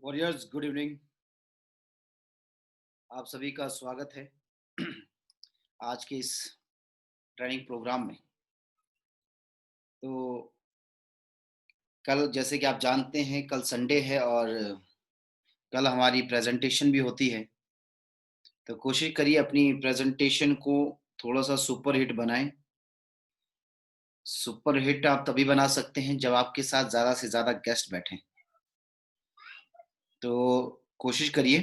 Warriors, good evening. आप सभी का स्वागत है आज के इस ट्रेनिंग प्रोग्राम में। तो कल जैसे कि आप जानते हैं, कल संडे है और कल हमारी प्रेजेंटेशन भी होती है। तो कोशिश करिए अपनी प्रेजेंटेशन को थोड़ा सा सुपर हिट बनाएं। सुपर हिट आप तभी बना सकते हैं जब आपके साथ ज़्यादा से ज़्यादा गेस्ट बैठें। तो कोशिश करिए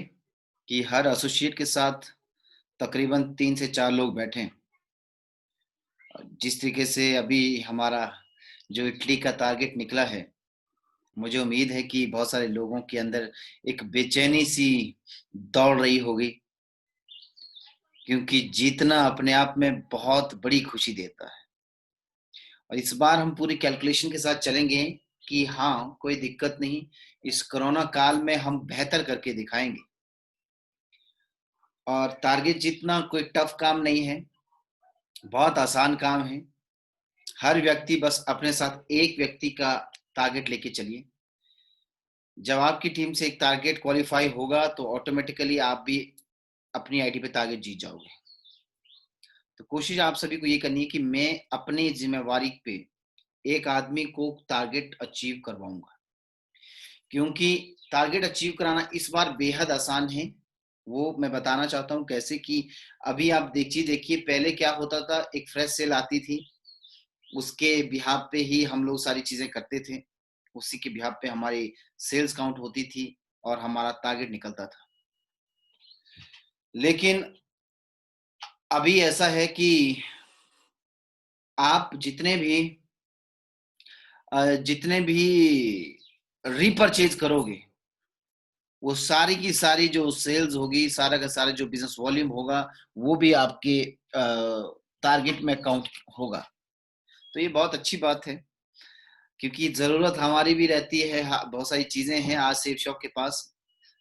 कि हर एसोसिएट के साथ तकरीबन 3 से 4 लोग बैठें। जिस तरीके से अभी हमारा जो इटली का टारगेट निकला है, मुझे उम्मीद है कि बहुत सारे लोगों के अंदर एक बेचैनी सी दौड़ रही होगी, क्योंकि जीतना अपने आप में बहुत बड़ी खुशी देता है। और इस बार हम पूरी कैलकुलेशन के साथ चलेंगे कि हाँ, कोई दिक्कत नहीं, इस कोरोना काल में हम बेहतर करके दिखाएंगे। और टारगेट जीतना कोई टफ काम नहीं है, बहुत आसान काम है। हर व्यक्ति बस अपने साथ एक व्यक्ति का टारगेट लेके चलिए। जब आपकी टीम से एक टारगेट क्वालिफाई होगा तो ऑटोमेटिकली आप भी अपनी आईडी पे टारगेट जीत जाओगे। तो कोशिश आप सभी को ये करनी है कि मैं अपनी जिम्मेवारी पे एक आदमी को टारगेट अचीव करवाऊंगा, क्योंकि टारगेट अचीव कराना इस बार बेहद आसान है। वो मैं बताना चाहता हूँ कैसे कि अभी आप देखिए पहले क्या होता था, एक फ्रेश सेल आती थी, उसके बिहाफ पे ही हम लोग सारी चीजें करते थे, उसी के बिहाफ पे हमारी सेल्स काउंट होती थी और हमारा टारगेट निकलता था। लेकिन अभी ऐसा है कि आप जितने भी रीपरचेज करोगे, वो सारी की सारी जो सेल्स होगी, सारा का सारा जो बिजनेस वॉल्यूम होगा, वो भी आपके टारगेट में काउंट होगा। तो ये बहुत अच्छी बात है, क्योंकि जरूरत हमारी भी रहती है। बहुत सारी चीजें हैं आज सेफ शॉप के पास।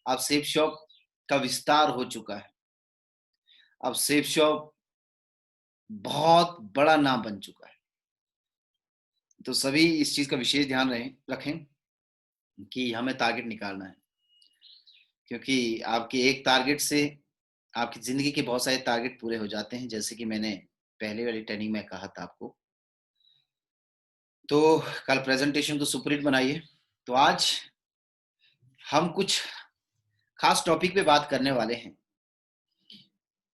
अब सेफ शॉप का विस्तार हो चुका है, अब सेफ शॉप बहुत बड़ा नाम बन चुका है। तो सभी इस चीज का विशेष ध्यान रखें कि हमें टारगेट निकालना है, क्योंकि आपके एक टारगेट से आपकी जिंदगी के बहुत सारे टारगेट पूरे हो जाते हैं, जैसे कि मैंने पहले वाली ट्रेनिंग में कहा था आपको। तो कल प्रेजेंटेशन तो सुपर हिट बनाइए। तो आज हम कुछ खास टॉपिक पे बात करने वाले हैं।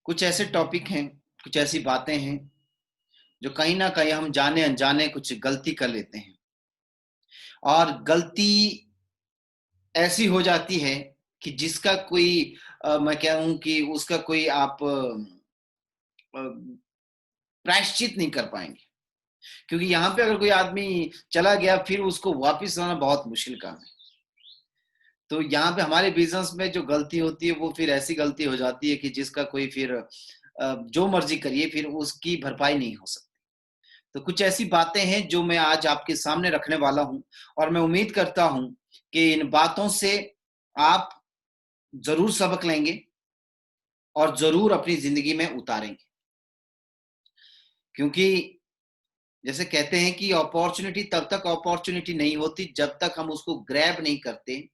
कुछ ऐसे टॉपिक हैं, कुछ ऐसी बातें हैं जो कहीं ना कहीं हम जाने अनजाने कुछ गलती कर लेते हैं, और गलती ऐसी हो जाती है कि जिसका कोई मैं कहूँ कि उसका कोई आप प्रायश्चित नहीं कर पाएंगे। क्योंकि यहाँ पे अगर कोई आदमी चला गया, फिर उसको वापस आना बहुत मुश्किल काम है। तो यहाँ पे हमारे बिजनेस में जो गलती होती है, वो फिर ऐसी गलती हो जाती है कि जिसका कोई फिर जो मर्जी करिए, फिर उसकी भरपाई नहीं हो सकती। तो कुछ ऐसी बातें हैं जो मैं आज आपके सामने रखने वाला हूं, और मैं उम्मीद करता हूं कि इन बातों से आप जरूर सबक लेंगे और जरूर अपनी जिंदगी में उतारेंगे। क्योंकि जैसे कहते हैं कि अपॉर्चुनिटी तब तक अपॉर्चुनिटी नहीं होती जब तक हम उसको ग्रैब नहीं करते।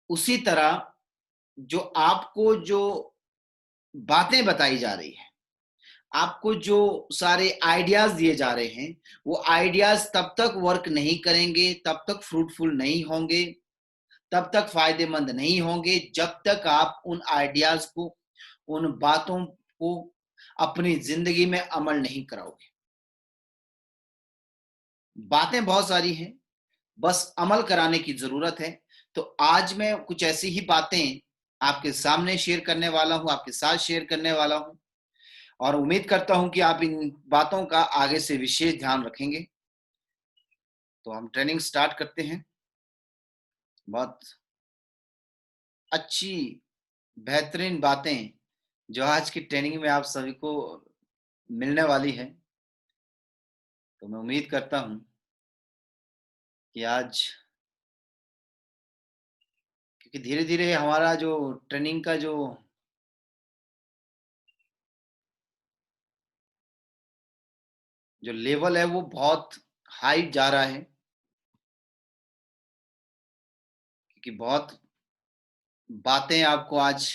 उसी तरह जो आपको जो बातें बताई जा रही है, आपको जो सारे आइडियाज दिए जा रहे हैं, वो आइडियाज तब तक वर्क नहीं करेंगे, तब तक फ्रूटफुल नहीं होंगे, तब तक फायदेमंद नहीं होंगे, जब तक आप उन आइडियाज को, उन बातों को अपनी जिंदगी में अमल नहीं कराओगे। बातें बहुत सारी हैं, बस अमल कराने की जरूरत है। तो आज मैं कुछ ऐसी ही बातें आपके सामने शेयर करने वाला हूं, आपके साथ शेयर करने वाला हूं, और उम्मीद करता हूं कि आप इन बातों का आगे से विशेष ध्यान रखेंगे। तो हम ट्रेनिंग स्टार्ट करते हैं। बहुत अच्छी, बेहतरीन बातें जो आज की ट्रेनिंग में आप सभी को मिलने वाली है। तो मैं उम्मीद करता हूं कि आज, क्योंकि धीरे धीरे हमारा जो ट्रेनिंग का जो लेवल है वो बहुत हाई जा रहा है, क्योंकि बहुत बातें आपको आज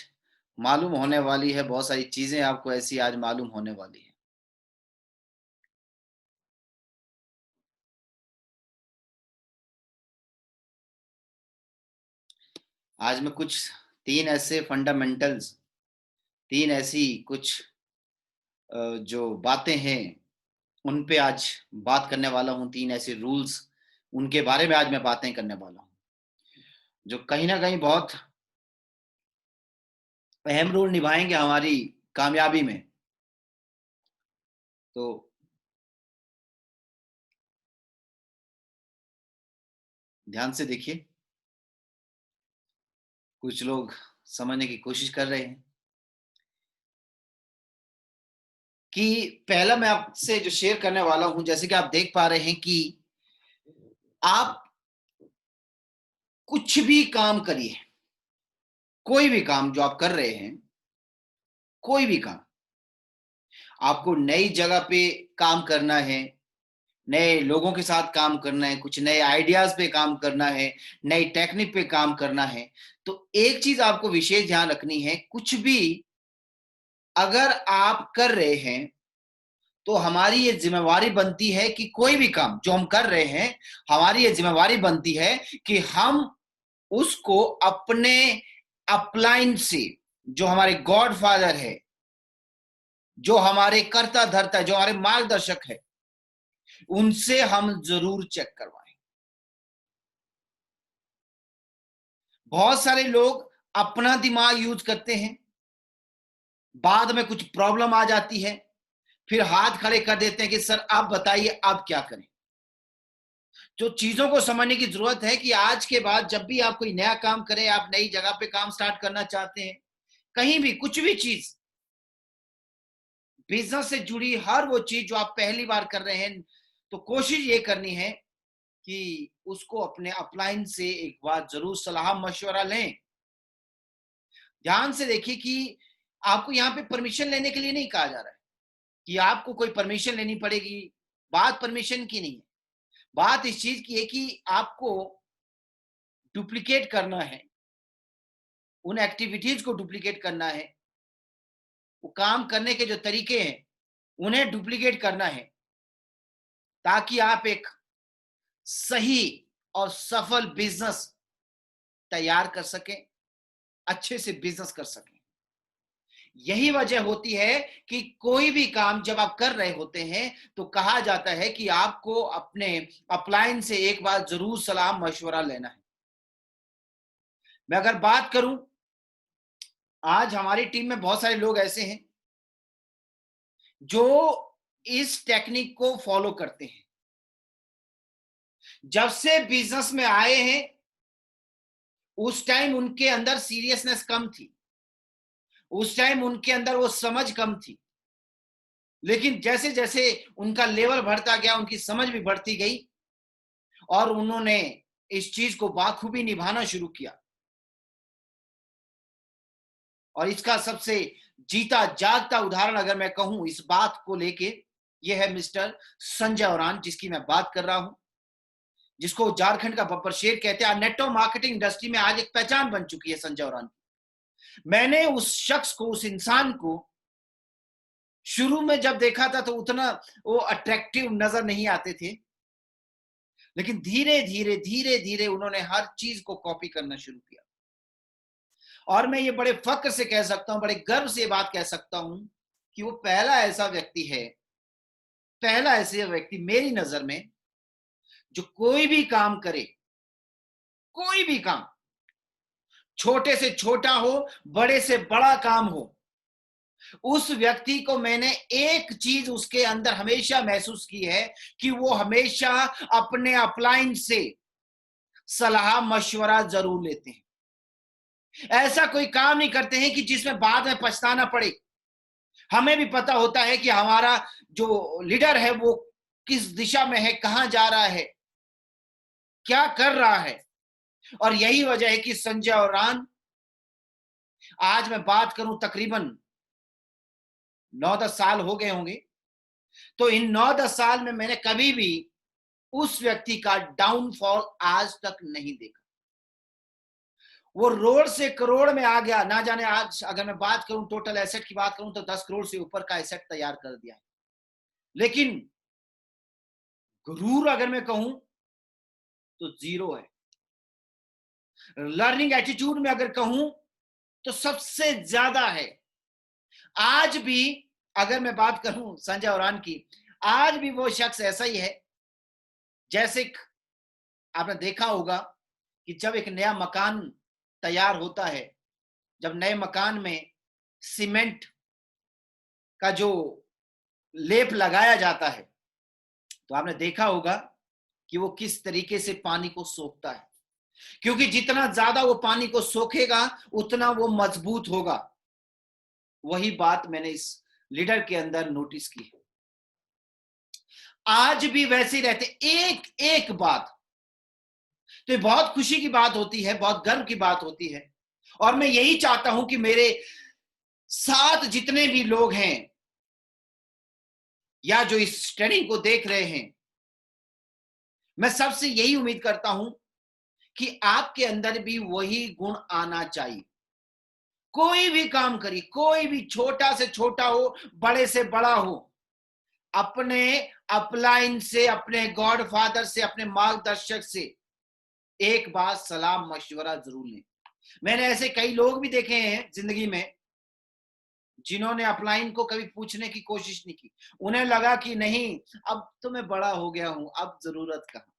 मालूम होने वाली है, बहुत सारी चीज़ें आपको ऐसी आज मालूम होने वाली है। आज मैं कुछ 3 ऐसे फंडामेंटल्स, 3 ऐसी कुछ जो बातें हैं, उन पे आज बात करने वाला हूँ, 3 ऐसे रूल्स, उनके बारे में आज मैं बातें करने वाला हूँ, जो कहीं न कहीं बहुत अहम रोल निभाएँगे हमारी कामयाबी में। तो ध्यान से देखिए, कुछ लोग समझने की कोशिश कर रहे हैं कि पहला मैं आपसे जो शेयर करने वाला हूँ, जैसे कि आप देख पा रहे हैं कि आप कुछ भी काम करिए, कोई भी काम जो आप कर रहे हैं, कोई भी काम, आपको नई जगह पे काम करना है, नए लोगों के साथ काम करना है, कुछ नए आइडियाज़ पे काम करना है, नई टेक्निक पे काम करना है, तो एक चीज़ आपको विशेष ध्यान रखनी है, कुछ भी अगर आप कर रहे हैं, तो हमारी ये ज़िम्मेवारी बनती है कि कोई भी काम जो हम कर रहे हैं, हमारी ये ज़िम्मेवारी बनती है कि हम उसको अपने अपलाइन से, जो हमारे गॉडफ़ादर है, जो हमारे कर्ता-धर्ता है, जो हमारे मार्गदर्शक है, उनसे हम ज़रूर चेक करवाएँ। बहुत सारे लोग अपना दिमाग यूज़ करते हैं, बाद में कुछ प्रॉब्लम आ जाती है, फिर हाथ खड़े कर देते हैं कि सर आप बताइए अब क्या करें? जो चीज़ों को समझने की ज़रूरत है कि आज के बाद जब भी आप कोई नया काम करें, आप नई जगह पे काम स्टार्ट करना चाहते हैं, कहीं भी कुछ भी चीज़, बिज़नेस से जुड़ी हर वो चीज़ जो आप पहली बार कर रहे हैं, तो कोशिश ये करनी है कि उसको अपने अपलाइन से एक बार ज़रूर सलाह-मशवरा लें। ध्यान से देखिए कि आपको यहाँ पे परमिशन लेने के लिए नहीं कहा जा रहा है कि आपको कोई परमिशन लेनी पड़ेगी। बात परमिशन की नहीं है। बात इस चीज़ की है कि आपको डुप्लिकेट करना है, उन एक्टिविटीज़ को डुप्लिकेट करना है, वो काम करने के जो तरीके हैं, उन्हें डुप्लिकेट करना है, ताकि आप एक सही और सफल बिज़नेस तैयार कर सकें, अच्छे से बिज़नेस कर सकें। यही वजह होती है कि कोई भी काम जब आप कर रहे होते हैं, तो कहा जाता है कि आपको अपने अपलाइन से एक बार ज़रूर सलाह-मशवरा लेना है। मैं अगर बात करूँ, आज हमारी टीम में बहुत सारे लोग ऐसे हैं, जो इस टेक्निक को फ़ॉलो करते हैं। जब से बिज़नेस में आए हैं, उस टाइम उनके अंदर सीरियसनेस कम थी। उस टाइम उनके अंदर वो समझ कम थी। लेकिन जैसे-जैसे उनका लेवल बढ़ता गया, उनकी समझ भी बढ़ती गई और उन्होंने इस चीज़ को बाखूबी निभाना शुरू किया। और इसका सबसे जीता जागता उदाहरण अगर मैं कहूँ इस बात को लेके, ये है मिस्टर संजय ओरान, जिसकी मैं बात कर रहा हूँ, जिसको झारखंड का बब्बर शेर कहते हैं। नेटवर्क मार्केटिंग इंडस्ट्री में आज एक पहचान बन चुकी है संजय ओरान। मैंने उस शख्स को, उस इंसान को शुरू में जब देखा था तो उतना वो अट्रैक्टिव नज़र नहीं आते थे। लेकिन धीरे-धीरे, धीरे-धीरे उन्होंने हर चीज़ को कॉपी करना शुरू किया। और मैं ये बड़े फ़ख्र से कह सकता हूँ, बड़े गर्व से ये बात कह सकता हूँ कि वो पहला ऐसा व्यक्ति मेरी नज़र में, जो कोई भी काम करे, कोई भी काम, छोटे से छोटा हो, बड़े से बड़ा काम हो, उस व्यक्ति को मैंने एक चीज़ उसके अंदर हमेशा महसूस की है कि वो हमेशा अपने अपलाइन से सलाह-मशवरा ज़रूर लेते हैं। ऐसा कोई काम नहीं करते हैं कि जिसमें बाद में पछताना पड़े। हमें भी पता होता है कि हमारा जो लीडर है वो किस दिशा में है, कहाँ जा रहा है, क्या कर रहा है। और यही वजह है कि संजय ओरान, आज मैं बात करूं तकरीबन 9-10 साल हो गए होंगे, तो इन 9-10 साल में मैंने कभी भी उस व्यक्ति का डाउनफॉल आज तक नहीं देखा। वो रोड से करोड़ में आ गया। ना जाने आज अगर मैं बात करूं, टोटल एसेट की बात करूं, तो 10 करोड़ से ऊपर का एसेट तैयार कर दिया है। लेकिन गुरूर अगर मैं कहूं तो जीरो है। लर्निंग एटीट्यूड में अगर कहूं तो सबसे ज्यादा है। आज भी अगर मैं बात करूं संजय ओरान की, आज भी वो शख्स ऐसा ही है जैसे आपने देखा होगा कि जब एक नया मकान तैयार होता है, जब नए मकान में सीमेंट का जो लेप लगाया जाता है, तो आपने देखा होगा कि वो किस तरीके से पानी को सोखता है, क्योंकि जितना ज्यादा वो पानी को सोखेगा उतना वो मजबूत होगा। वही बात मैंने इस लीडर के अंदर नोटिस की। आज भी वैसे ही रहते, एक एक बात। तो ये बहुत खुशी की बात होती है, बहुत गर्व की बात होती है। और मैं यही चाहता हूं कि मेरे साथ जितने भी लोग हैं या जो इस ट्रेनिंग को देख रहे हैं, मैं सबसे यही उम्मीद करता हूं कि आपके अंदर भी वही गुण आना चाहिए। कोई भी काम करिए, कोई भी छोटा से छोटा हो, बड़े से बड़ा हो, अपने अपलाइन से, अपने गॉड फादर से, अपने मार्गदर्शक से एक बार सलाह मशवरा जरूर लें। मैंने ऐसे कई लोग भी देखे हैं जिंदगी में जिन्होंने अपलाइन को कभी पूछने की कोशिश नहीं की। उन्हें लगा कि नहीं, अब तो मैं बड़ा हो गया हूं, अब जरूरत कहां।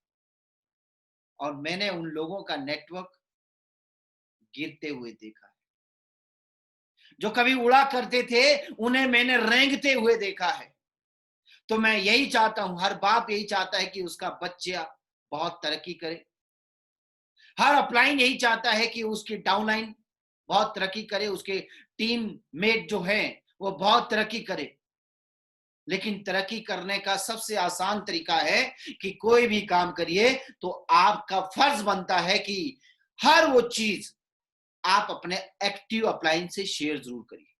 और मैंने उन लोगों का नेटवर्क गिरते हुए देखा है। जो कभी उड़ा करते थे उन्हें मैंने रेंगते हुए देखा है। तो मैं यही चाहता हूं, हर बाप यही चाहता है कि उसका बच्चा बहुत तरक्की करे। हर अपलाइन यही चाहता है कि उसकी डाउनलाइन बहुत तरक्की करे, उसके टीम मेट जो है वो बहुत तरक्की करे। लेकिन तरक्की करने का सबसे आसान तरीका है कि कोई भी काम करिए तो आपका फर्ज बनता है कि हर वो चीज आप अपने एक्टिव अपलाइन से शेयर जरूर करिए।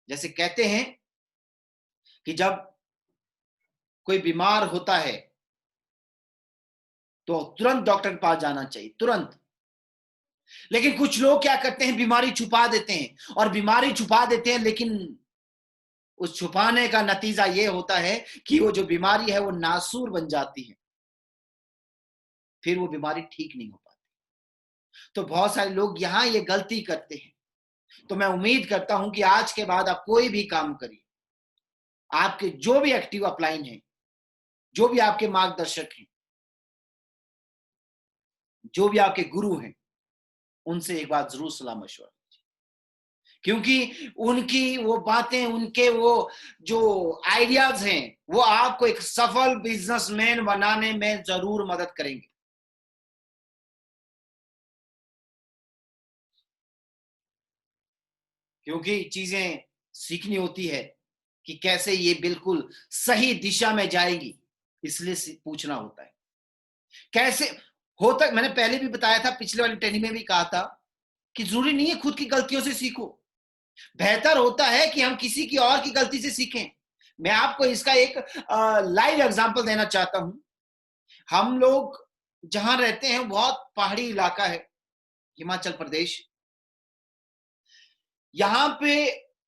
जैसे कहते हैं कि जब कोई बीमार होता है तो तुरंत डॉक्टर के पास जाना चाहिए, तुरंत। लेकिन कुछ लोग क्या करते हैं, बीमारी छुपा देते हैं, और बीमारी छुपा देते हैं, लेकिन उस छुपाने का नतीजा यह होता है कि वो जो बीमारी है वो नासूर बन जाती है, फिर वो बीमारी ठीक नहीं हो पाती। तो बहुत सारे लोग यहां ये गलती करते हैं। तो मैं उम्मीद करता हूं कि आज के बाद आप कोई भी काम करिए, आपके जो भी एक्टिव अपलाइन है, जो भी आपके मार्गदर्शक हैं, जो भी आपके गुरु हैं, उनसे एक बार जरूर सलाह मशवरा, क्योंकि उनकी वो बातें, उनके वो जो आइडियाज हैं, वो आपको एक सफल बिजनेसमैन बनाने में जरूर मदद करेंगे। क्योंकि चीजें सीखनी होती है कि कैसे ये बिल्कुल सही दिशा में जाएगी, इसलिए पूछना होता है कैसे होता। मैंने पहले भी बताया था, पिछले वाली ट्रेनिंग में भी कहा था कि जरूरी नहीं है खुद की गलतियों से सीखो। बेहतर होता है कि हम किसी की और की गलती से सीखें। मैं आपको इसका एक लाइव एग्जांपल देना चाहता हूं। हम लोग जहां रहते हैं बहुत पहाड़ी इलाका है, हिमाचल प्रदेश। यहां पे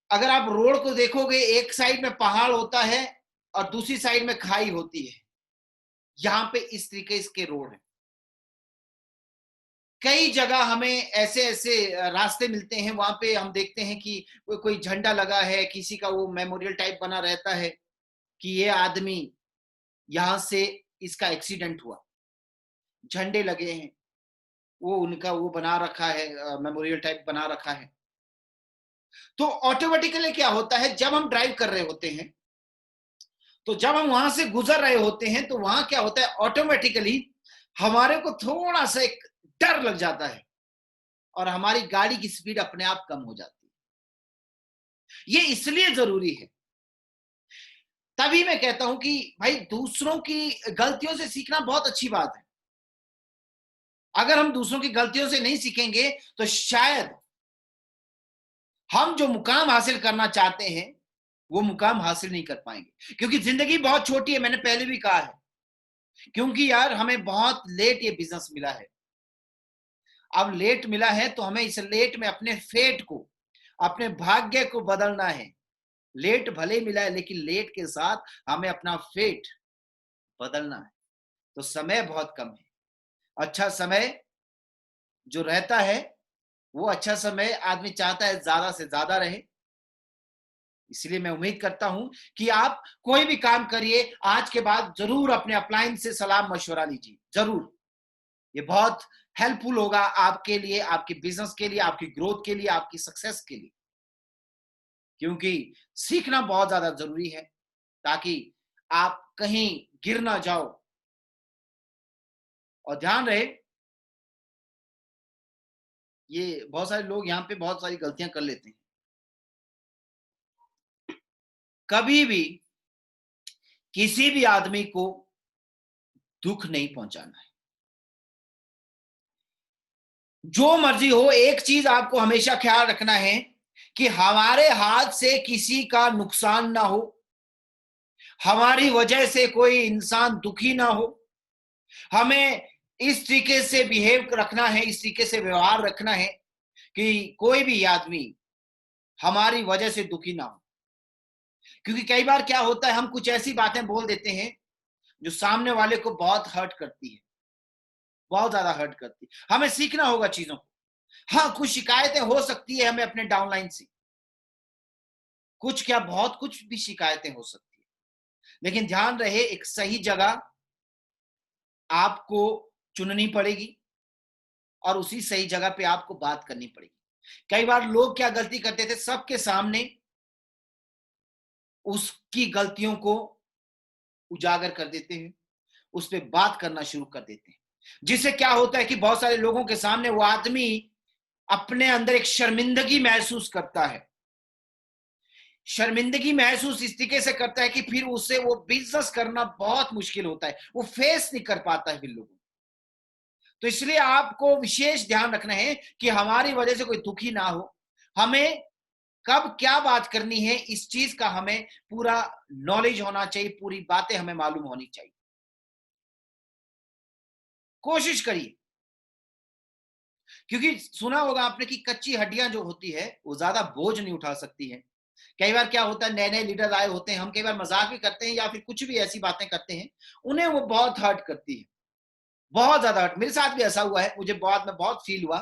अगर आप रोड को देखोगे, एक साइड में पहाड़ होता है और दूसरी साइड में खाई होती है। यहां पे इस तरीके इसके रोड है। कई जगह हमें ऐसे ऐसे रास्ते मिलते हैं, वहां पे हम देखते हैं कि कोई झंडा लगा है, किसी का वो मेमोरियल टाइप बना रहता है कि ये आदमी यहां से, इसका एक्सीडेंट हुआ। झंडे लगे हैं, वो उनका वो बना रखा है, मेमोरियल टाइप बना रखा है। तो ऑटोमेटिकली क्या होता है, जब हम ड्राइव कर रहे होते हैं, तो जब हम वहां से गुजर रहे होते हैं, तो वहां क्या होता है, ऑटोमेटिकली हमारे को थोड़ा सा एक डर लग जाता है और हमारी गाड़ी की स्पीड अपने आप कम हो जाती है। ये इसलिए जरूरी है। तभी मैं कहता हूं कि भाई, दूसरों की गलतियों से सीखना बहुत अच्छी बात है। अगर हम दूसरों की गलतियों से नहीं सीखेंगे तो शायद हम जो मुकाम हासिल करना चाहते हैं वो मुकाम हासिल नहीं कर पाएंगे। क्योंकि जिंदगी बहुत छोटी है, मैंने पहले भी कहा है। क्योंकि यार हमें बहुत लेट ये बिजनेस मिला है। अब लेट मिला है तो हमें इस लेट में अपने फेट को, अपने भाग्य को बदलना है। लेट भले मिला है लेकिन लेट के साथ हमें अपना फेट बदलना है। तो समय बहुत कम है। अच्छा समय जो रहता है, वो अच्छा समय आदमी चाहता है ज्यादा से ज्यादा रहे। इसलिए मैं उम्मीद करता हूं कि आप कोई भी काम करिए, आज के बाद जरूर अपने अपलाइन से सलाह मशवरा लीजिए, जरूर। ये बहुत हेल्पफुल होगा आपके लिए, आपके बिजनेस के लिए, आपकी ग्रोथ के लिए, आपकी सक्सेस के लिए। क्योंकि सीखना बहुत ज्यादा जरूरी है, ताकि आप कहीं गिर ना जाओ। और ध्यान रहे, ये बहुत सारे लोग यहाँ पे बहुत सारी गलतियां कर लेते हैं। कभी भी किसी भी आदमी को दुख नहीं पहुंचाना है। जो मर्जी हो, एक चीज आपको हमेशा ख्याल रखना है कि हमारे हाथ से किसी का नुकसान ना हो, हमारी वजह से कोई इंसान दुखी ना हो। हमें इस तरीके से बिहेव रखना है, इस तरीके से व्यवहार रखना है कि कोई भी आदमी हमारी वजह से दुखी ना हो। क्योंकि कई बार क्या होता है, हम कुछ ऐसी बातें बोल देते हैं जो सामने वाले को बहुत हर्ट करती है, बहुत ज्यादा हर्ट करती है। हमें सीखना होगा चीजों को। हाँ, कुछ शिकायतें हो सकती है हमें अपने डाउनलाइन से, कुछ क्या बहुत कुछ भी शिकायतें हो सकती है। लेकिन ध्यान रहे, एक सही जगह आपको चुननी पड़ेगी और उसी सही जगह पे आपको बात करनी पड़ेगी। कई बार लोग क्या गलती करते थे, सबके सामने उसकी गलतियों को उजागर कर देते हैं, उस पर बात करना शुरू कर देते हैं। जिससे क्या होता है कि बहुत सारे लोगों के सामने वो आदमी अपने अंदर एक शर्मिंदगी महसूस करता है। शर्मिंदगी महसूस इस तरीके से करता है कि फिर उससे वो बिजनेस करना बहुत मुश्किल होता है, वो फेस नहीं कर पाता है फिर लोगों। तो इसलिए आपको विशेष ध्यान रखना है कि हमारी वजह से कोई दुखी ना हो। हमें कब क्या बात करनी है, इस चीज का हमें पूरा नॉलेज होना चाहिए, पूरी बातें हमें मालूम होनी चाहिए। कोशिश करिए, क्योंकि सुना होगा आपने कि कच्ची हड्डियां जो होती है वो ज्यादा बोझ नहीं उठा सकती है। कई बार क्या होता है, नए नए लीडर आए होते हैं, हम कई बार मजाक भी करते हैं या फिर कुछ भी ऐसी बातें करते हैं, उन्हें वो बहुत हर्ट करती है, बहुत ज्यादा हर्ट। मेरे साथ भी ऐसा हुआ है, मुझे बाद में बहुत फील हुआ।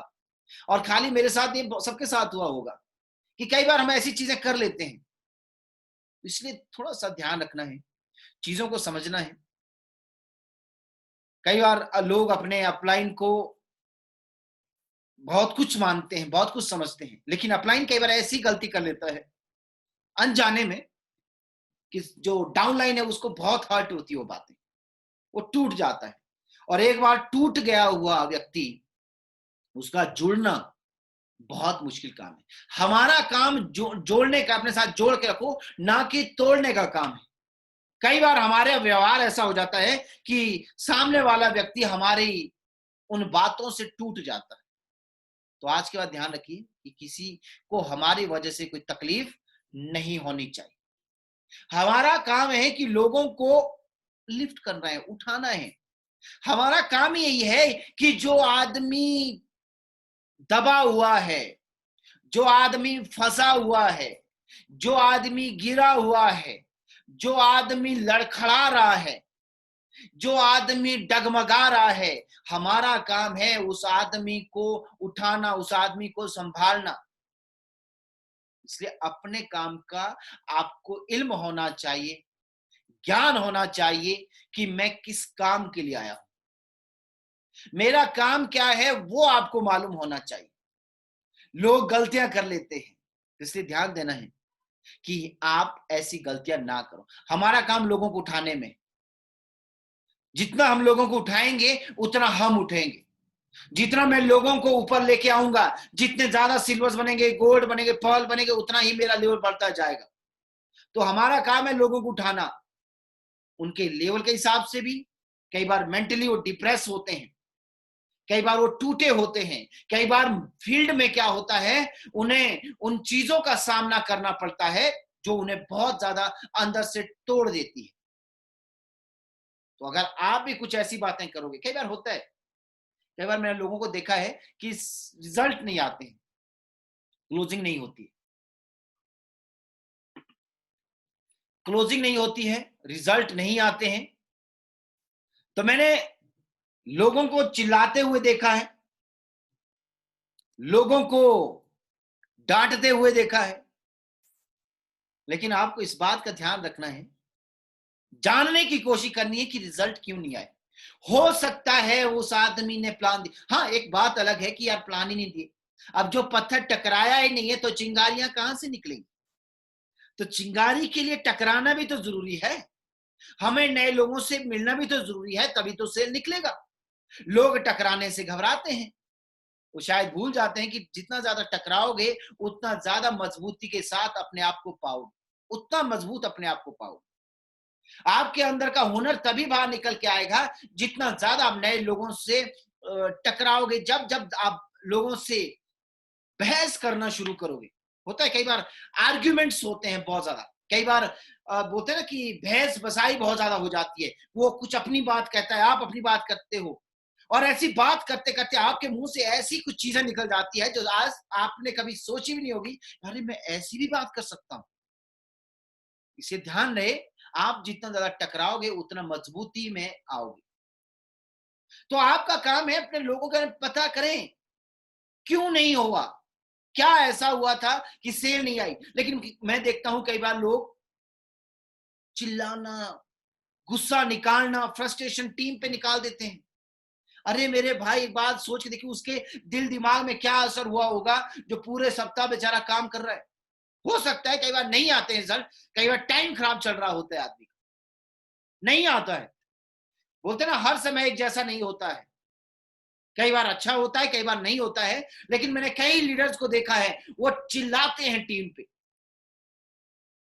और खाली मेरे साथ नहीं, सबके साथ हुआ होगा कि कई बार हम ऐसी चीजें कर लेते हैं। इसलिए थोड़ा सा ध्यान रखना है, चीजों को समझना है। कई बार लोग अपने अपलाइन को बहुत कुछ मानते हैं, बहुत कुछ समझते हैं, लेकिन अपलाइन कई बार ऐसी गलती कर लेता है अनजाने में कि जो डाउनलाइन है उसको बहुत हर्ट होती है, वो बातें, वो टूट जाता है। और एक बार टूट गया हुआ व्यक्ति, उसका जुड़ना बहुत मुश्किल काम है। हमारा काम जोड़ने का, अपने साथ जोड़ के रखो, ना कि तोड़ने का काम है। कई बार हमारे व्यवहार ऐसा हो जाता है कि सामने वाला व्यक्ति हमारी उन बातों से टूट जाता है। तो आज के बाद ध्यान रखिए कि किसी को हमारी वजह से कोई तकलीफ नहीं होनी चाहिए। हमारा काम है कि लोगों को लिफ्ट करना है, उठाना है। हमारा काम यही है कि जो आदमी दबा हुआ है, जो आदमी फंसा हुआ है, जो आदमी गिरा हुआ है, जो आदमी लड़खड़ा रहा है, जो आदमी डगमगा रहा है, हमारा काम है उस आदमी को उठाना, उस आदमी को संभालना। इसलिए अपने काम का आपको इल्म होना चाहिए, ज्ञान होना चाहिए कि मैं किस काम के लिए आया हूं, मेरा काम क्या है, वो आपको मालूम होना चाहिए। लोग गलतियां कर लेते हैं, इसलिए ध्यान देना है कि आप ऐसी गलतियां ना करो। हमारा काम लोगों को उठाने में, जितना हम लोगों को उठाएंगे उतना हम उठेंगे। जितना मैं लोगों को ऊपर लेके आऊंगा, जितने ज्यादा सिल्वर्स बनेंगे, गोल्ड बनेंगे, पर्ल बनेंगे, उतना ही मेरा लेवल बढ़ता जाएगा। तो हमारा काम है लोगों को उठाना, उनके लेवल के हिसाब से भी। कई बार मेंटली वो डिप्रेस होते हैं, कई बार वो टूटे होते हैं, कई बार फील्ड में क्या होता है, उन्हें उन चीजों का सामना करना पड़ता है जो उन्हें बहुत ज्यादा अंदर से तोड़ देती है। तो अगर आप भी कुछ ऐसी बातें करोगे, कई बार होता है कई बार मैंने लोगों को देखा है कि रिजल्ट नहीं आते हैं, क्लोजिंग नहीं होती है, क्लोजिंग नहीं होती है, रिजल्ट नहीं आते हैं। तो मैंने लोगों को चिल्लाते हुए देखा है, लोगों को डांटते हुए देखा है, लेकिन आपको इस बात का ध्यान रखना है, जानने की कोशिश करनी है कि रिजल्ट क्यों नहीं आए। हो सकता है उस आदमी ने प्लान दी, हाँ एक बात अलग है कि यार प्लान ही नहीं दिए। अब जो पत्थर टकराया ही नहीं है तो चिंगारियां कहां से निकलेंगी? तो चिंगारी के लिए टकराना भी तो जरूरी है, हमें नए लोगों से मिलना भी तो जरूरी है, तभी तो सेल निकलेगा। लोग टकराने से घबराते हैं, वो शायद भूल जाते हैं कि जितना ज्यादा टकराओगे उतना ज्यादा मजबूती के साथ अपने आप को पाओगे, उतना मजबूत अपने आप को पाओगे। आपके अंदर का हुनर तभी बाहर निकल के आएगा जितना ज्यादा आप नए लोगों से टकराओगे। जब जब आप लोगों से बहस करना शुरू करोगे, होता है कई बार आर्ग्यूमेंट्स होते हैं बहुत ज्यादा, कई बार बोलते हैं ना कि बहस बसाई बहुत ज्यादा हो जाती है, वो कुछ अपनी बात कहता है, आप अपनी बात करते हो, और ऐसी बात करते करते आपके मुंह से ऐसी कुछ चीजें निकल जाती है जो आज आपने कभी सोची भी नहीं होगी, अरे मैं ऐसी भी बात कर सकता हूं। इसे ध्यान रहे, आप जितना ज्यादा टकराओगे उतना मजबूती में आओगे। तो आपका काम है अपने लोगों का पता करें, क्यों नहीं हुआ, क्या ऐसा हुआ था कि सेल नहीं आई। लेकिन मैं देखता हूं कई बार लोग चिल्लाना, गुस्सा निकालना, फ्रस्ट्रेशन टीम पे निकाल देते हैं। अरे मेरे भाई एक बात सोच के देखिए, उसके दिल दिमाग में क्या असर हुआ होगा जो पूरे सप्ताह बेचारा काम कर रहा है। हो सकता है कई बार नहीं आते हैं रिजल्ट, कई बार टाइम खराब चल रहा होता है आदमी का, नहीं आता है। बोलते ना हर समय एक जैसा नहीं होता है, कई बार अच्छा होता है, कई बार नहीं होता है। लेकिन मैंने कई लीडर्स को देखा है, वो चिल्लाते हैं टीम पे,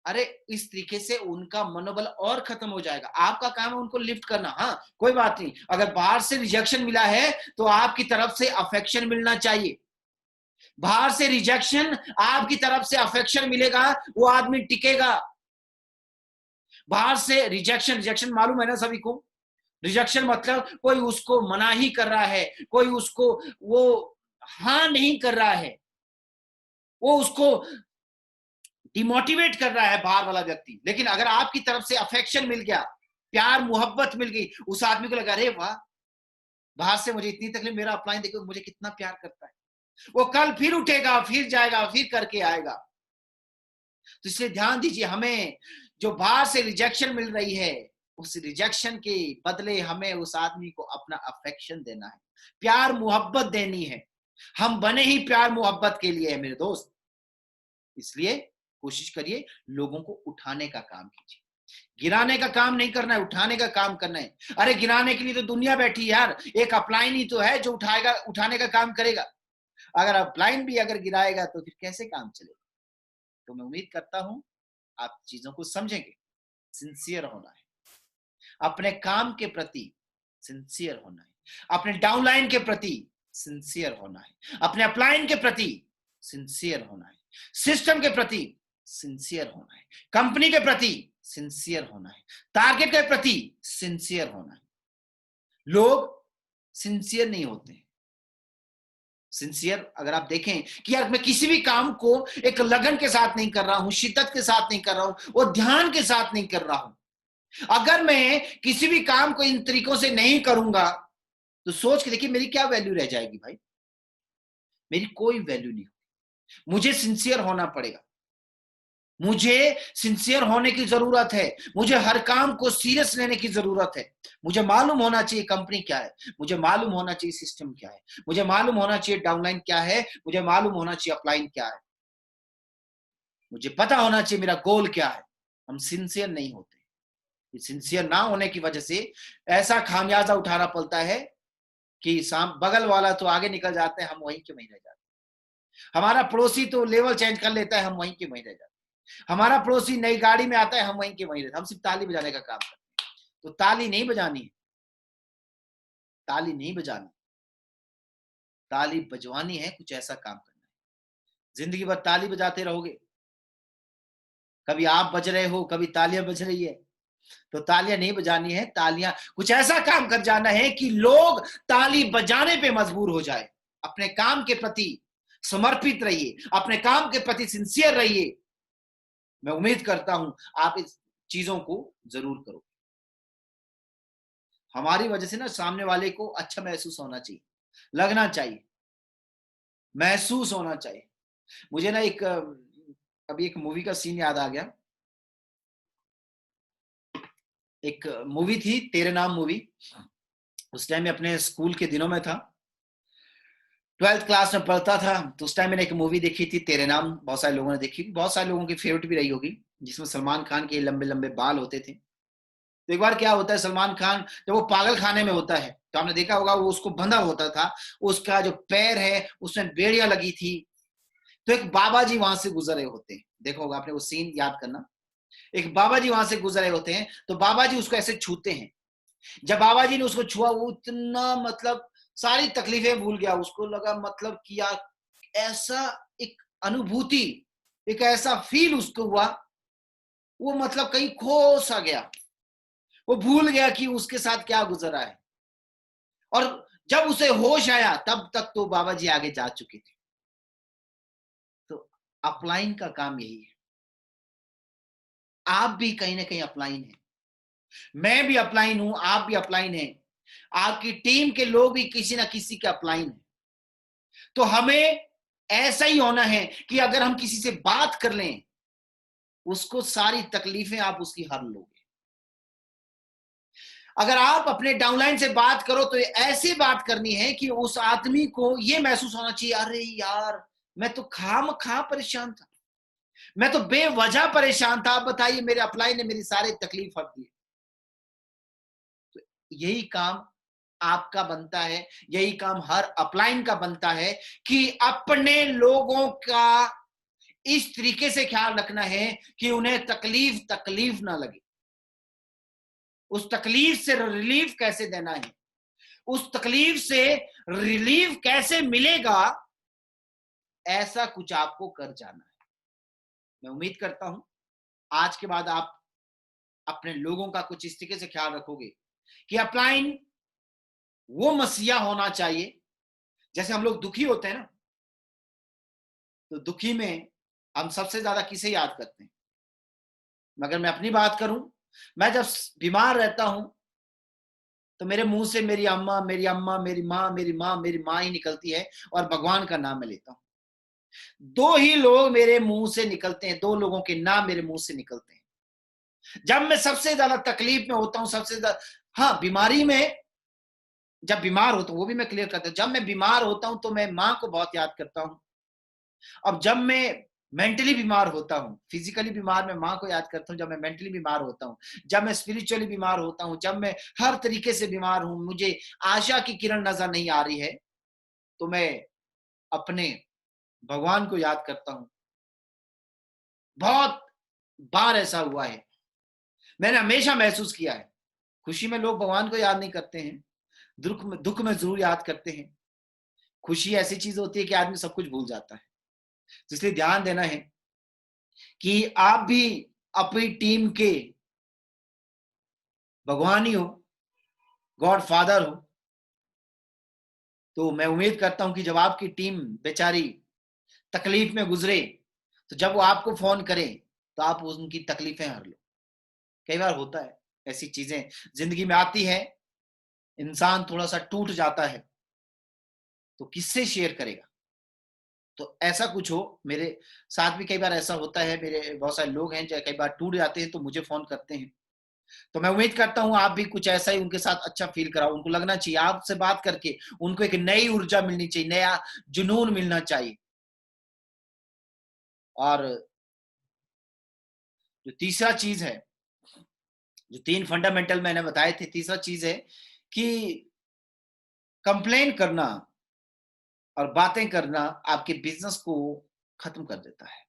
अरे इस तरीके से उनका मनोबल और खत्म हो जाएगा। आपका काम है उनको लिफ्ट करना, हाँ कोई बात नहीं, अगर बाहर से रिजेक्शन मिला है तो आपकी तरफ से अफेक्शन मिलना चाहिए। बाहर से रिजेक्शन, आपकी तरफ से अफेक्शन मिलेगा, वो आदमी टिकेगा। बाहर से रिजेक्शन, रिजेक्शन मालूम है ना सभी को, रिजेक्शन मतलब कोई उसको मना ही कर रहा है, कोई उसको वो हाँ नहीं कर रहा है, वो उसको डिमोटिवेट कर रहा है बाहर वाला व्यक्ति। लेकिन अगर आपकी तरफ से अफेक्शन मिल गया, प्यार मोहब्बत मिल गई, उस आदमी को लगा अरे वाह, बाहर से मुझे इतनी तकलीफ, मेरा अपलाइन देखो मुझे कितना प्यार करता है, वो कल फिर उठेगा, फिर जाएगा, फिर करके आएगा। तो इसलिए ध्यान दीजिए, हमें जो बाहर से रिजेक्शन मिल रही है, उस रिजेक्शन के बदले हमें उस आदमी को अपना अफेक्शन देना है, प्यार मोहब्बत देनी है। हम बने ही प्यार मोहब्बत के लिए है मेरे दोस्त। इसलिए कोशिश करिए लोगों को उठाने का काम कीजिए, गिराने का काम नहीं करना है, उठाने का काम करना है। अरे गिराने के लिए तो दुनिया बैठी है यार, एक अपलाइन ही तो है जो उठाएगा, उठाने का काम करेगा। अगर अपलाइन भी अगर गिराएगा तो फिर कैसे काम चलेगा? तो मैं उम्मीद करता हूं आप चीजों को समझेंगे। सिंसियर होना है, अपने काम के प्रति सिंसियर होना है, अपने डाउनलाइन के प्रति सिंसियर होना है, अपने अपलाइन के प्रति सिंसियर होना है, सिस्टम के प्रति सिंसियर होना है, कंपनी के प्रति सिंसियर होना है, टारगेट के प्रति सिंसियर होना है। लोग सिंसियर नहीं होते। सिंसियर अगर आप देखें कि यार मैं किसी भी काम को एक लगन के साथ नहीं कर रहा हूं, शिद्दत के साथ नहीं कर रहा हूं, और ध्यान के साथ नहीं कर रहा हूं, अगर मैं किसी भी काम को इन तरीकों से नहीं करूंगा तो सोच के देखिए मेरी क्या वैल्यू रह जाएगी भाई, मेरी कोई वैल्यू नहीं होगी। मुझे सिंसियर होना पड़ेगा, मुझे सिंसियर होने की जरूरत है, मुझे हर काम को सीरियस लेने की जरूरत है। मुझे मालूम होना चाहिए कंपनी क्या है, मुझे मालूम होना चाहिए सिस्टम क्या है, मुझे मालूम होना चाहिए डाउनलाइन क्या है, मुझे मालूम होना चाहिए अपलाइन क्या है, मुझे पता होना चाहिए मेरा गोल क्या है। हम सिंसियर नहीं होते, सिंसियर ना होने की वजह से ऐसा खामियाजा उठाना पड़ता है कि बगल वाला तो आगे निकल जाते हैं, हम वहीं के वहीं रह जाते हैं। हमारा पड़ोसी तो लेवल चेंज कर लेता है, हम वहीं के वहीं रह जाते हैं। हमारा पड़ोसी नई गाड़ी में आता है, हम वहीं के वहीं रहते, हम सिर्फ ताली बजाने का काम करते हैं। तो ताली नहीं बजानी है, ताली नहीं बजानी, ताली बजवानी है, कुछ ऐसा काम करना है। जिंदगी भर ताली बजाते रहोगे, कभी आप बज रहे हो, कभी तालियां बज रही है, तो तालियां नहीं बजानी है, तालियां कुछ ऐसा काम कर जाना है कि लोग ताली बजाने पे मजबूर हो जाए। अपने काम के प्रति समर्पित रहिए, अपने काम के प्रति सिंसियर रहिए। मैं उम्मीद करता हूं आप इस चीजों को जरूर करो। हमारी वजह से ना सामने वाले को अच्छा महसूस होना चाहिए, लगना चाहिए, महसूस होना चाहिए। मुझे ना एक अभी एक मूवी का सीन याद आ गया। एक मूवी थी तेरे नाम मूवी। उस टाइम में अपने स्कूल के दिनों में था, 12th क्लास में पढ़ता था। तो उस टाइम मैंने एक मूवी देखी थी तेरे नाम, बहुत सारे लोगों ने देखी, बहुत सारे लोगों की फेवरेट भी रही होगी, जिसमें सलमान खान के लंबे लंबे बाल होते थे। तो एक बार क्या होता है, सलमान खान जब वो पागल खाने में होता है तो आपने देखा होगा वो उसको बंधा होता था, उसका जो पैर है उसमें बेड़ियां लगी थी। तो एक बाबा जी वहां से गुजरे होते हैं, देखा होगा आपने वो सीन, याद करना। एक बाबा जी वहां से गुजरे होते हैं, तो बाबा जी उसको ऐसे छूते हैं। जब बाबा जी ने उसको छुआ, वो इतना मतलब सारी तकलीफें भूल गया। उसको लगा मतलब कि यार ऐसा एक अनुभूति, एक ऐसा फील उसको हुआ, वो मतलब कहीं खो सा गया। वो भूल गया कि उसके साथ क्या गुजरा है। और जब उसे होश आया तब तक तो बाबा जी आगे जा चुके थे। तो अपलाइन का काम यही है। आप भी कहीं ना कहीं अपलाइन है, मैं भी अपलाइन हूं, आप भी अपलाइन है, आपकी टीम के लोग भी किसी ना किसी के अपलाइन है। तो हमें ऐसा ही होना है कि अगर हम किसी से बात कर लें, उसको सारी तकलीफें आप उसकी हर लोगे। अगर आप अपने डाउनलाइन से बात करो तो ऐसी बात करनी है कि उस आदमी को यह महसूस होना चाहिए, अरे यार मैं तो खाम खा परेशान था, मैं तो बेवजह परेशान था, आप बताइए मेरे अपलाइन ने मेरी सारी तकलीफ हट दी। तो यही काम आपका बनता है, यही काम हर अपलाइन का बनता है कि अपने लोगों का इस तरीके से ख्याल रखना है कि उन्हें तकलीफ तकलीफ ना लगे। उस तकलीफ से रिलीफ कैसे देना है, उस तकलीफ से रिलीफ कैसे मिलेगा, ऐसा कुछ आपको कर जाना है। मैं उम्मीद करता हूं आज के बाद आप अपने लोगों का कुछ इस तरीके से ख्याल रखोगे कि अपलाइन वो मसीहा होना चाहिए। जैसे हम लोग दुखी होते हैं ना, तो दुखी में हम सबसे ज्यादा किसे याद करते हैं? मगर मैं अपनी बात करूं, मैं जब बीमार रहता हूं तो मेरे मुंह से मेरी अम्मा, मेरी अम्मा, मेरी माँ, मेरी माँ, मेरी माँ ही निकलती है, और भगवान का नाम मैं लेता हूं। दो ही लोग मेरे मुंह से निकलते हैं, दो लोगों के नाम मेरे मुंह से निकलते हैं जब मैं सबसे ज्यादा तकलीफ में होता हूं, सबसे ज्यादा। हाँ, बीमारी में जब बीमार होता हूं वो भी मैं क्लियर करता हूं, जब मैं बीमार होता हूं तो मैं माँ को बहुत याद करता हूं। अब जब मैं मेंटली बीमार होता हूं, फिजिकली बीमार मैं माँ को याद करता हूं, जब मैं मेंटली बीमार होता हूं, जब मैं स्पिरिचुअली बीमार होता हूं, जब मैं हर तरीके से बीमार हूं, मुझे आशा की किरण नजर नहीं आ रही है, तो मैं अपने भगवान को याद करता हूं। बहुत बार ऐसा हुआ है, मैंने हमेशा महसूस किया है। खुशी में लोग भगवान को याद नहीं करते हैं, दुख में जरूर याद करते हैं। खुशी ऐसी चीज होती है कि आदमी सब कुछ भूल जाता है। तो इसलिए ध्यान देना है कि आप भी अपनी टीम के भगवान ही हो, गॉड फादर हो। तो मैं उम्मीद करता हूं कि जब आपकी टीम बेचारी तकलीफ में गुजरे, तो जब वो आपको फोन करें तो आप उनकी तकलीफें हर लो। कई बार होता है ऐसी चीजें जिंदगी में आती है, इंसान थोड़ा सा टूट जाता है, तो किससे शेयर करेगा? तो ऐसा कुछ हो, मेरे साथ भी कई बार ऐसा होता है, मेरे बहुत सारे लोग हैं जो कई बार टूट जाते हैं तो मुझे फोन करते हैं। तो मैं उम्मीद करता हूं आप भी कुछ ऐसा ही उनके साथ अच्छा फील कराओ, उनको लगना चाहिए आपसे बात करके, उनको एक नई ऊर्जा मिलनी चाहिए, नया जुनून मिलना चाहिए। और जो तीसरा चीज है, जो 3 फंडामेंटल मैंने बताए थे, तीसरा चीज है कि कंप्लेन करना और बातें करना आपके बिजनेस को खत्म कर देता है।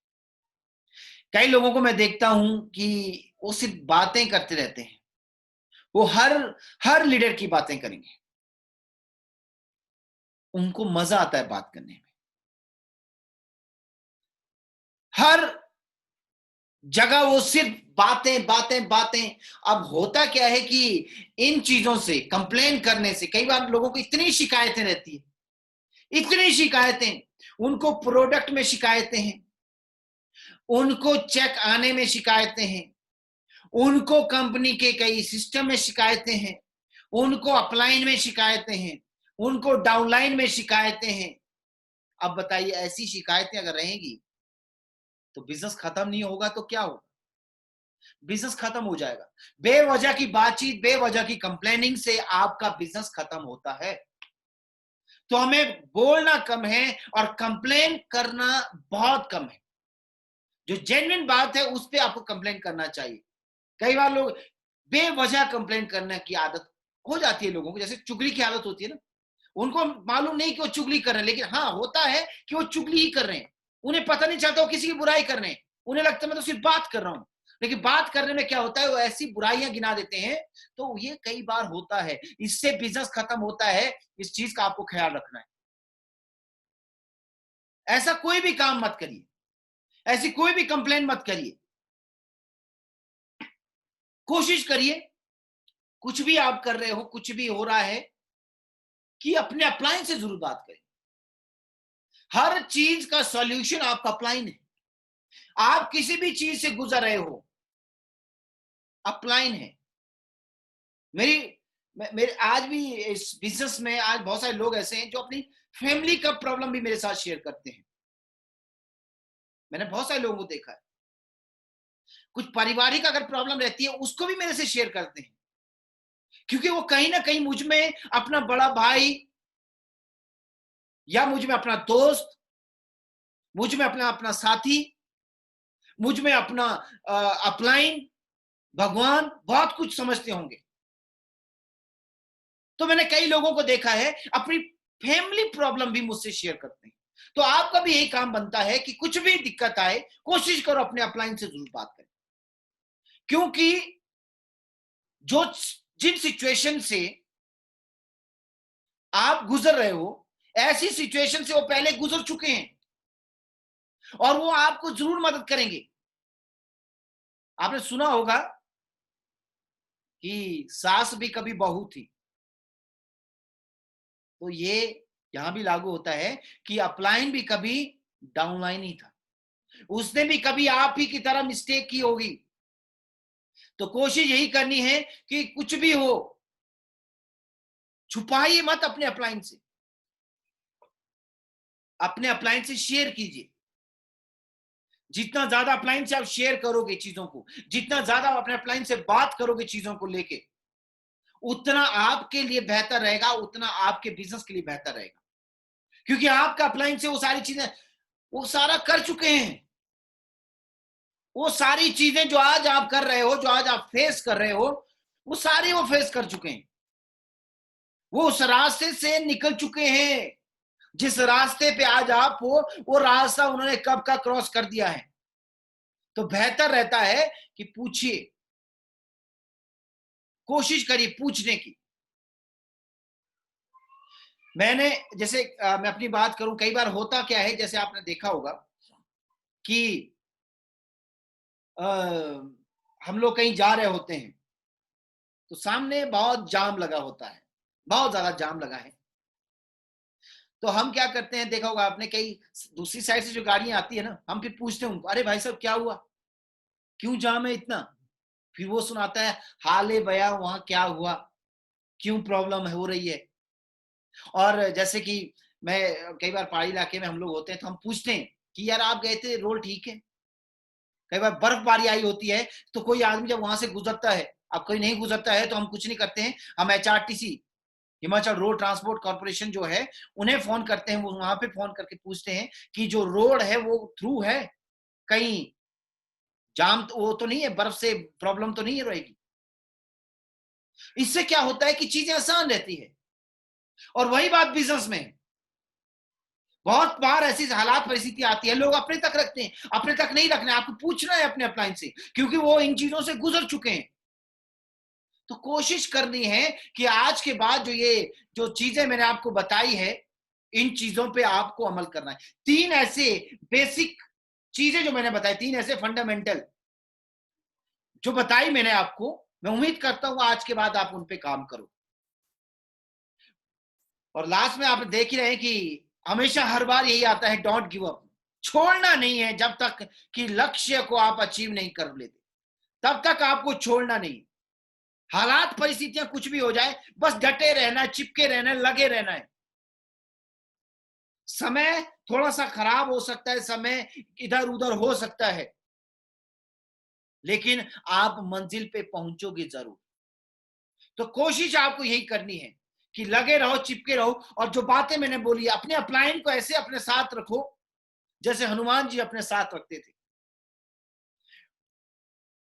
कई लोगों को मैं देखता हूं कि वो सिर्फ बातें करते रहते हैं, वो हर हर लीडर की बातें करेंगे, उनको मजा आता है बात करने में। हर जगह वो सिर्फ बातें बातें बातें। अब होता क्या है कि इन चीजों से कंप्लेन करने से कई बार लोगों को इतनी शिकायतें रहती है, इतनी शिकायतें, उनको प्रोडक्ट में शिकायतें हैं, उनको चेक आने में शिकायतें हैं, उनको कंपनी के कई सिस्टम में शिकायतें हैं, उनको अपलाइन में शिकायतें हैं, उनको डाउनलाइन में शिकायतें हैं। अब बताइए, ऐसी शिकायतें अगर रहेंगी तो बिजनेस खत्म नहीं होगा तो क्या होगा? बिजनेस खत्म हो जाएगा। बेवजह की बातचीत, बेवजह की कंप्लेनिंग से आपका बिजनेस खत्म होता है। तो हमें बोलना कम है और कंप्लेन करना बहुत कम है। जो जेन्युइन बात है उस पे आपको कंप्लेन करना चाहिए। कई बार लोग बेवजह कंप्लेन करने की आदत हो जाती है लोगों को, जैसे चुगली की आदत होती है ना। उनको मालूम नहीं कि वो चुगली कर रहे हैं, लेकिन हाँ होता है कि वो चुगली ही कर रहे हैं। उन्हें पता नहीं चलता वो किसी की बुराई कर रहे हैं। उन्हें लगता है मैं तो सिर्फ बात कर रहा हूं, लेकिन बात करने में क्या होता है, वो ऐसी बुराइयां गिना देते हैं। तो ये कई बार होता है, इससे बिजनेस खत्म होता है। इस चीज का आपको ख्याल रखना है। ऐसा कोई भी काम मत करिए, ऐसी कोई भी कंप्लेन मत करिए। कोशिश करिए, कुछ भी आप कर रहे हो, कुछ भी हो रहा है, कि अपने अपलाइन से जरूर बात करें। हर चीज का सॉल्यूशन आपका अपलाइन है। आप किसी भी चीज से गुजर रहे हो, अपलाइन है। मेरी मेरे आज भी इस बिजनेस में आज बहुत सारे लोग ऐसे हैं जो अपनी फैमिली का प्रॉब्लम भी मेरे साथ शेयर करते हैं। मैंने बहुत सारे लोगों को देखा है, कुछ पारिवारिक अगर प्रॉब्लम रहती है उसको भी मेरे से शेयर करते हैं, क्योंकि वो कहीं ना कहीं मुझ में अपना बड़ा भाई, या मुझ में अपना दोस्त, मुझ में अपना अपना साथी, मुझ में अपना अपलाइन, भगवान, बहुत कुछ समझते होंगे। तो मैंने कई लोगों को देखा है अपनी फैमिली प्रॉब्लम भी मुझसे शेयर करते हैं। तो आपका भी यही काम बनता है कि कुछ भी दिक्कत आए, कोशिश करो अपने अपलाइन से जरूर बात करें। क्योंकि जो जिन सिचुएशन से आप गुजर रहे हो, ऐसी सिचुएशन से वो पहले गुजर चुके हैं और वो आपको जरूर मदद करेंगे। आपने सुना होगा कि सास भी कभी बहू थी। तो ये यहां भी लागू होता है कि अपलाइन भी कभी डाउनलाइन ही था। उसने भी कभी आप ही की तरह मिस्टेक की होगी। तो कोशिश यही करनी है कि कुछ भी हो, छुपाइए मत अपने अपलाइन से, अपने अपलाइन से शेयर कीजिए। जितना ज्यादा अपलाइन से आप शेयर करोगे चीजों को, जितना ज्यादा अपने अपलाइन से बात करोगे चीजों को लेके, उतना आपके लिए बेहतर रहेगा, उतना आपके बिजनेस के लिए बेहतर रहेगा। क्योंकि आपका अपलाइन से वो सारी चीजें वो सारा कर चुके हैं। वो सारी चीजें जो आज आप कर रहे हो, जो आज आप फेस कर रहे हो, वो सारी वो फेस कर चुके हैं। वो उस रास्ते से निकल चुके हैं। जिस रास्ते पे आज आप हो, वो रास्ता उन्होंने कब का क्रॉस कर दिया है। तो बेहतर रहता है कि पूछिए, कोशिश करिए पूछने की। मैंने जैसे मैं अपनी बात करूं, कई बार होता क्या है, जैसे आपने देखा होगा कि आ, हम लोग कहीं जा रहे होते हैं तो सामने बहुत जाम लगा होता है, बहुत ज्यादा जाम लगा है। तो हम क्या करते हैं, देखा होगा आपने, कई दूसरी साइड से जो गाड़ियां आती है ना, हम फिर पूछते हैं उनको, अरे भाई साहब क्या हुआ, क्यों जाम है इतना? फिर वो सुनाता है हाल बया वहां क्या हुआ, क्यों प्रॉब्लम हो रही है। और जैसे कि मैं कई बार पहाड़ी इलाके में हम लोग होते हैं तो हम पूछते हैं कि यार आप गए थे, रोड ठीक है? कई बार बर्फबारी आई होती है तो कोई आदमी जब वहां से गुजरता है, अब कोई नहीं गुजरता है तो हम कुछ नहीं करते हैं, हम HRTC, Himachal road transport corporation जो है, उन्हें फोन करते हैं। वो वहां पे फोन करके पूछते हैं कि जो रोड है वो थ्रू है, कहीं जाम तो वो तो नहीं है, बर्फ से प्रॉब्लम तो नहीं है रहेगी। इससे क्या होता है कि चीजें आसान रहती है। और वही बात बिजनेस में है। बहुत बार ऐसी हालात परिस्थिति आती है, लोग अपने तक रखते हैं, अपने तक नहीं रखना है, आपको पूछना है अपने अपलाइन से, क्योंकि वो इन चीजों से गुजर चुके हैं। तो कोशिश करनी है कि आज के बाद जो चीजें मैंने आपको बताई है, इन चीजों पे आपको अमल करना है। तीन ऐसे बेसिक चीजें जो मैंने बताई, तीन ऐसे फंडामेंटल, जो बताई मैंने आपको, मैं उम्मीद करता हूं आज के बाद आप उन पे काम करो। और लास्ट में आप देख ही रहे हैं कि हमेशा हर बार यही आता है, डोंट गिव अप। छोड़ना नहीं है जब तक कि लक्ष्य को आप अचीव नहीं कर लेते, तब तक आपको छोड़ना नहीं। हालात परिस्थितियां कुछ भी हो जाए, बस डटे रहना है, चिपके रहना है, लगे रहना है। समय थोड़ा सा खराब हो सकता है, समय इधर उधर हो सकता है, लेकिन आप मंजिल पे पहुंचोगे जरूर। तो कोशिश आपको यही करनी है कि लगे रहो, चिपके रहो, और जो बातें मैंने बोली अपने अपलाइन को ऐसे अपने साथ रखो जैसे हनुमान जी अपने साथ रखते थे।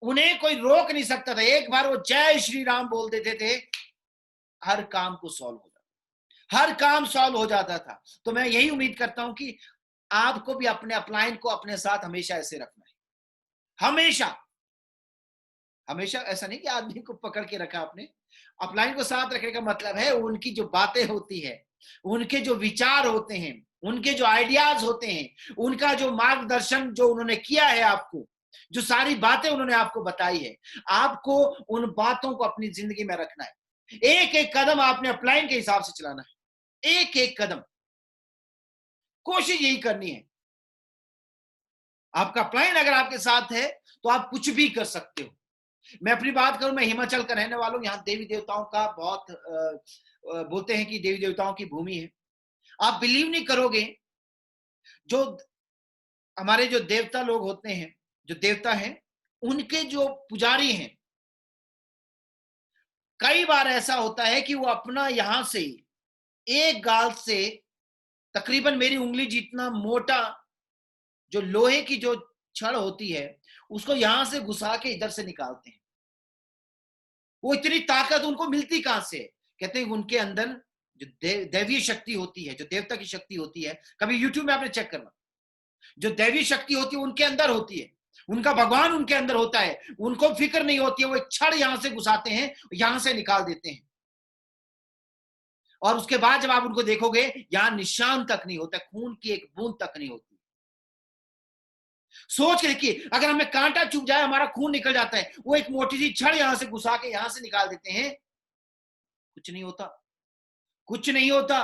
उन्हें कोई रोक नहीं सकता था, एक बार वो जय श्री राम बोल देते थे, हर काम को सॉल्व हो जाता, हर काम सॉल्व हो जाता था। तो मैं यही उम्मीद करता हूं कि आपको भी अपने अपलाइन को अपने साथ हमेशा ऐसे रखना है। हमेशा हमेशा ऐसा नहीं कि आदमी को पकड़ के रखा आपने। अपलाइन को साथ रखने का मतलब है उनकी जो बातें होती है, उनके जो विचार होते हैं, उनके जो आइडियाज होते हैं, उनका जो मार्गदर्शन जो उन्होंने किया है आपको, जो सारी बातें उन्होंने आपको बताई है, आपको उन बातों को अपनी जिंदगी में रखना है। एक एक कदम आपने अपलाइन के हिसाब से चलाना है, एक एक कदम। कोशिश यही करनी है। आपका अपलाइन अगर आपके साथ है तो आप कुछ भी कर सकते हो। मैं अपनी बात करूं, मैं हिमाचल का रहने वाला हूं। यहाँ देवी देवताओं का बहुत बोलते हैं कि देवी देवताओं की भूमि है। आप बिलीव नहीं करोगे, जो हमारे जो देवता लोग होते हैं, जो देवता हैं, उनके जो पुजारी हैं, कई बार ऐसा होता है कि वो अपना यहां से एक गाल से तकरीबन मेरी उंगली जितना मोटा जो लोहे की जो छड़ होती है, उसको यहां से घुसा के इधर से निकालते हैं। वो इतनी ताकत उनको मिलती कहां से? कहते हैं उनके अंदर जो दैवीय शक्ति होती है, जो देवता की शक्ति होती है, कभी यूट्यूब में आपने चेक करना, जो दैवीय शक्ति होती है उनके अंदर होती है, उनका भगवान उनके अंदर होता है। उनको फिक्र नहीं होती है, वो एक छड़ यहां से घुसाते हैं, यहां से निकाल देते हैं, और उसके बाद जब आप उनको देखोगे, यहां निशान तक नहीं होता, खून की एक बूंद तक नहीं होती। सोच के देखिए, अगर हमें कांटा चुभ जाए, हमारा खून निकल जाता है, वो एक मोटी सी छड़ यहां से घुसा के यहां से निकाल देते हैं, कुछ नहीं होता, कुछ नहीं होता,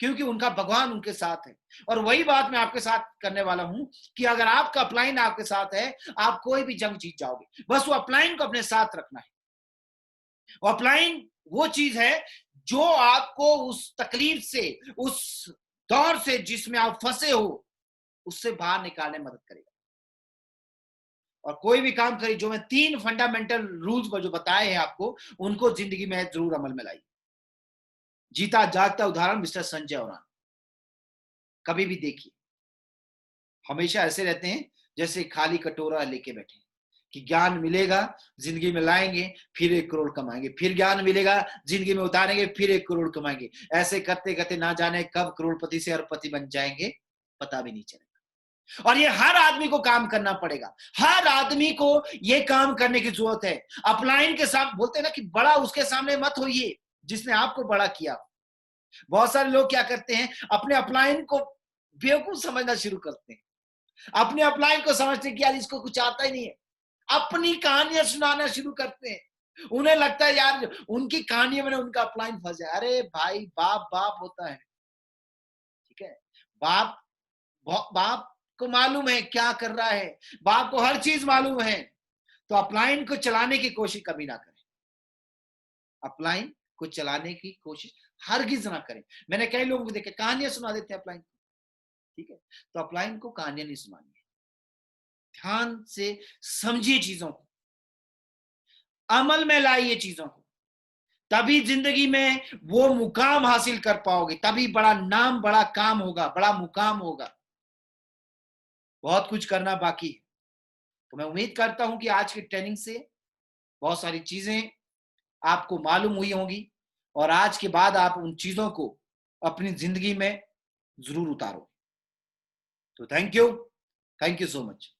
क्योंकि उनका भगवान उनके साथ है। और वही बात मैं आपके साथ करने वाला हूं कि अगर आपका अपलाइन आपके साथ है, आप कोई भी जंग जीत जाओगे। बस वो अपलाइन को अपने साथ रखना है। अपलाइन वो चीज है जो आपको उस तकलीफ से, उस दौर से जिसमें आप फंसे हो, उससे बाहर निकालने में मदद करेगा। और कोई भी काम करिए, जो मैं 3 फंडामेंटल रूल्स जो बताए हैं आपको, उनको जिंदगी में जरूर अमल में लाइए। जीता जागता उदाहरण मिस्टर संजय ओरान, कभी भी देखिए, हमेशा ऐसे रहते हैं जैसे खाली कटोरा लेके बैठे कि ज्ञान मिलेगा, जिंदगी में लाएंगे, फिर 1 करोड़ कमाएंगे, फिर ज्ञान मिलेगा, जिंदगी में उतारेंगे, फिर 1 करोड़ कमाएंगे। ऐसे करते करते ना जाने कब करोड़पति से अरबपति बन जाएंगे, पता भी नहीं चलेगा। और ये हर आदमी को काम करना पड़ेगा, हर आदमी को ये काम करने की जरूरत है। अपलाइन के साथ बोलते हैं ना कि बड़ा उसके सामने मत होइए जिसने आपको बड़ा किया। बहुत सारे लोग क्या करते हैं, अपने अपलाइन को बेवकूफ समझना शुरू करते हैं, अपने अपलाइन को समझते हैं कि यार इसको कुछ आता ही नहीं है, अपनी कहानियां सुनाना शुरू करते हैं। उन्हें लगता है यार उनकी कहानियों में उनका अपलाइन फंस जाए। अरे भाई, बाप बाप होता है, ठीक है? बाप बाप को मालूम है क्या कर रहा है, बाप को हर चीज मालूम है। तो अपलाइन को चलाने की कोशिश कभी ना करें, अपलाइन को चलाने की कोशिश हरगिज ना करें। मैंने कई लोगों को देखा कहानियां सुना देते हैं अपलाइन, ठीक है? तो अपलाइन को कहानियां नहीं सुनानी है, ध्यान से समझिए चीजों को, अमल में लाइए चीजों को, तभी जिंदगी में वो मुकाम हासिल कर पाओगे, तभी बड़ा नाम, बड़ा काम होगा, बड़ा मुकाम होगा। बहुत कुछ करना बाकी है। तो मैं उम्मीद करता हूं कि आज की ट्रेनिंग से बहुत सारी चीजें आपको मालूम हुई होंगी, और आज के बाद आप उन चीजों को अपनी जिंदगी में जरूर उतारो। तो थैंक यू सो मच।